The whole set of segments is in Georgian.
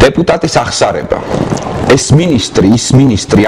დეპუტატის აღსარება. ეს მინისტრი,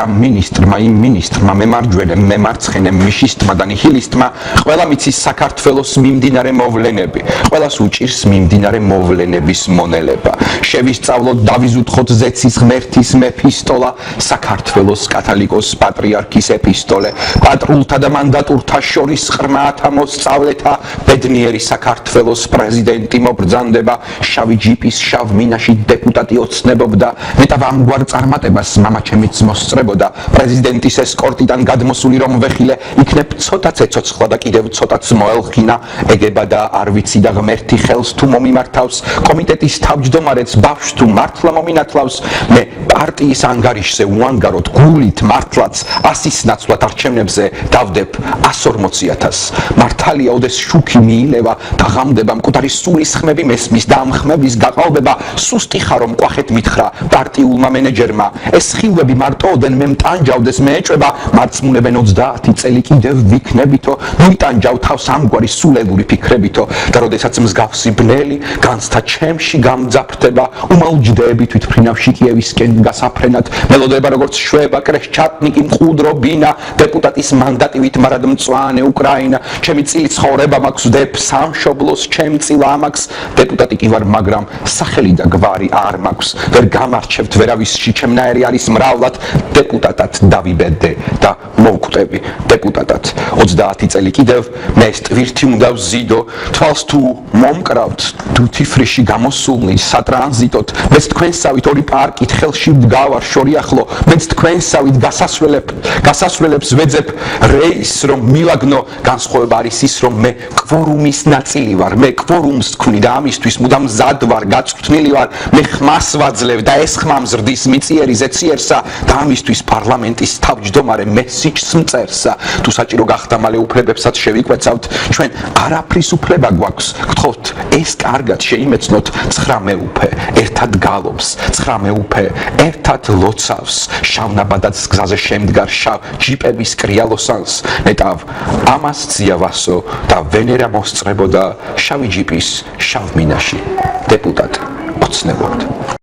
ამ მინისტრმა, იმ მინისტრმა, მემარჯვენემ, მემარცხენემ, მიშისტმა და ნიჰილისტმა ყველა მიცის საქართველოს მიმდინარე მოვლენები, ყველას უჭირს მიმდინარე მოვლენების მონელება. შევისწავლოთ, დავიზუთხოთ ზეცის ღმერთის მეფისტოლა, საქართველოს კათალიკოს პატრიარქის ეპისტოლე, პატრულთა და მანდატურთა შორის ყრმათა მოსწავლეთა, ბედნიერი საქართველოს პრეზიდენტი მობრძანდება, შავი ჯიპის შავ მინაში დეპუტატი ოცნებობდა, მეტად ამგვარ წარმატებას მამაჩემიც მოსწრებოდა, პრეზიდენტის ესკორტიდან გადმოსული რომ ვეხილე, იქნებ ცოტაც ეცოცხლა და კიდევ ცოტაც მოელხინა, ეგება და არ ვიცი და ღმერთი ხელს თუ მომიმართავს, კომიტეტის თავმჯდომარეც ბავშვს თუ მართლა მომინათლავს, მე პარტიის ანგარიშზე უანგაროდ გულით მართლაც 100-ის ნაცვლად არჩევნებზე დავდებ 140,000. მართალია ოდეს შუქი მიილევა და ღამდება მკვდარი სულის ხმები მესმის და ამ ხმების გაყალბება სუსტი ხარო მკვახეთ მითხრა პარტიულმა მენეჯერმა, ეს ხილვები მარტოოდენ მე მტანჯავდეს მე ეჭვება, მარწმუნებენ 30 წელი კიდევ ვიქნებითო, მოიტანჯავ თავს ამგვარი სულელური ფიქრებითო და როდესაც მსგავსი ბნელი განცდა ჩემში გამძაფრდება, უმალჯდები თვითფრინავში კიევისკენ გასაფრენად, მელოდება როგორც შვება კრეშჩატნიკი მყუდრო ბინა, დეპუტატის მანდატივით მარად მწვანე უკრაინა, ჩემი წილი ცხოვრება მაქვს ვდებ სამშობლოს ჩემ წილა ამაქვს, დეპუტატი კი ვარ მაგრამ სახელი და გვარი არ მაქვს, ვერ გამარჩევთ ვერავისში ჩემნაირი არის მრავლად, დეპუტატად დავიბედე და მოვკვდები დეპუტატად. 30 წელი კიდევ მე ეს ტვირთი უნდა ვზიდო, თვალს თუ მომკრავთ დუთი-ფრიში გამოსულნი სატრანზიტოდ, მეც თქვენსავით ორი პარკით ხელში ვდგავარ შორიახლო, მეც თქვენსავით გასასვლელებს ვეძებ რეისს რომ მილაგნო, განსხვავება არის ის რომ მე კვორუმის ნაწილი ვარ, მე კვორუმს თქვნი და ამისთვის მუდამ მზად ვარ, გაწვრთნილი ვარ, მე ხმას ვაძლევ და ეს ხმა მზრდის მიწიერი ზეციერსა და ამისთვის პარლამენტის თავმჯდომარე მე სიჩს მწერსა. თუ საჭირო გახდა მალე უფლებებსაც შევიკვეცავთ, ჩვენ არაფრის უფლება გვაქვს, გთხოვთ ეს კარგად შეიმეცნოთ, 9 მეუფე ერთად გალობს, 9 მეუფე ერთად ლოცავს, შავნაბადაც გზაზე შემდგარ შავ ჯიპების კრიალოსანს, ნეტავ ამას ძიავასო და ვენერა მოსწრებოდა შავი ჯიპის შავ მინაში, დეპუტატ ოცნებობდა.